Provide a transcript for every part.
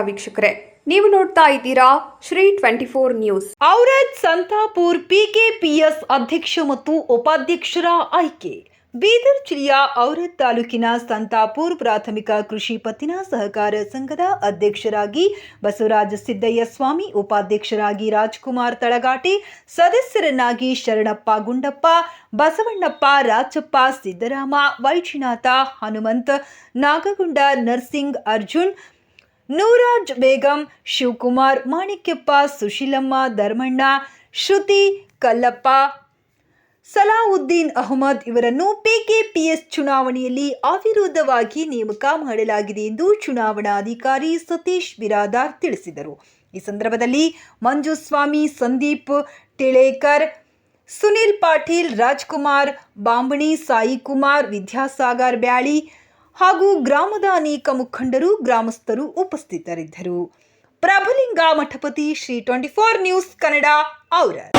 ವೀಕ್ಷಕರೇ, ನೀವು ನೋಡ್ತಾ ಇದ್ದೀರಾ ಶ್ರೀ 24 ನ್ಯೂಸ್. ಔರಾದ್ ಸಂತಾಪುರ್ ಪಿಕೆಪಿಎಸ್ ಅಧ್ಯಕ್ಷ ಮತ್ತು ಉಪಾಧ್ಯಕ್ಷರ ಆಯ್ಕೆ. ಬೀದರ್ ಜಿಲ್ಲೆಯ ಔರಾದ್ ತಾಲೂಕಿನ ಸಂತಾಪುರ್ ಪ್ರಾಥಮಿಕ ಕೃಷಿ ಪತ್ತಿನ ಸಹಕಾರ ಸಂಘದ ಅಧ್ಯಕ್ಷರಾಗಿ ಬಸವರಾಜ ಸಿದ್ದಯ್ಯ ಸ್ವಾಮಿ, ಉಪಾಧ್ಯಕ್ಷರಾಗಿ ರಾಜ್ಕುಮಾರ್ ತಳಗಾಟಿ, ಸದಸ್ಯರನ್ನಾಗಿ ಶರಣಪ್ಪ ಗುಂಡಪ್ಪ, ಬಸವಣ್ಣಪ್ಪ, ರಾಚಪ್ಪ, ಸಿದ್ದರಾಮ, ವೈಜನಾಥ, ಹನುಮಂತ್, ನಾಗಗುಂಡ, ನರ್ಸಿಂಗ್, ಅರ್ಜುನ್, ನೂರಾಜ್ ಬೇಗಂ, ಶಿವಕುಮಾರ್, ಮಾಣಿಕ್ಯಪ್ಪ, ಸುಶೀಲಮ್ಮ, ಧರ್ಮಣ್ಣ, ಶ್ರುತಿ, ಕಲ್ಲಪ್ಪ, ಸಲಾವುದ್ದೀನ್ ಅಹಮದ್ ಇವರನ್ನು ಪಿಕೆಪಿಎಸ್ ಚುನಾವಣೆಯಲ್ಲಿ ಅವಿರೋಧವಾಗಿ ನೇಮಕ ಮಾಡಲಾಗಿದೆ ಎಂದು ಚುನಾವಣಾಧಿಕಾರಿ ಸತೀಶ್ ಬಿರಾದಾರ್ ತಿಳಿಸಿದರು. ಈ ಸಂದರ್ಭದಲ್ಲಿ ಮಂಜುಸ್ವಾಮಿ, ಸಂದೀಪ್ ಟಿಳೇಕರ್, ಸುನಿಲ್ ಪಾಟೀಲ್, ರಾಜ್ಕುಮಾರ್ ಬಾಂಬಣಿ, ಸಾಯಿಕುಮಾರ್, ವಿದ್ಯಾಸಾಗರ್ ಬ್ಯಾಳಿ ಹಾಗೂ ಗ್ರಾಮದ ಅನೇಕ ಮುಖಂಡರು, ಗ್ರಾಮಸ್ಥರು ಉಪಸ್ಥಿತರಿದ್ದರು. ಪ್ರಭುಲಿಂಗ ಮಠಪತಿ, ಶ್ರೀ 24 ನ್ಯೂಸ್ ಕನ್ನಡ, ಔರಾದ್.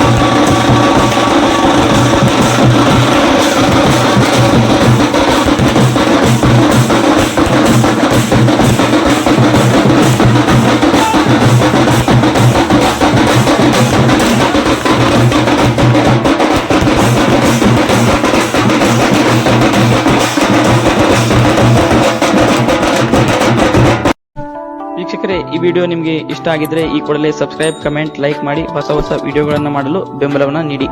ವೀಕ್ಷಕರೇ, ಈ ವಿಡಿಯೋ ನಿಮಗೆ ಇಷ್ಟ ಆಗಿದ್ರೆ ಈ ಕೂಡಲೇ ಸಬ್ಸ್ಕ್ರೈಬ್, ಕಮೆಂಟ್, ಲೈಕ್ ಮಾಡಿ ಹೊಸ ವಿಡಿಯೋಗಳನ್ನು ಮಾಡಲು ಬೆಂಬಲವನ್ನು ನೀಡಿ.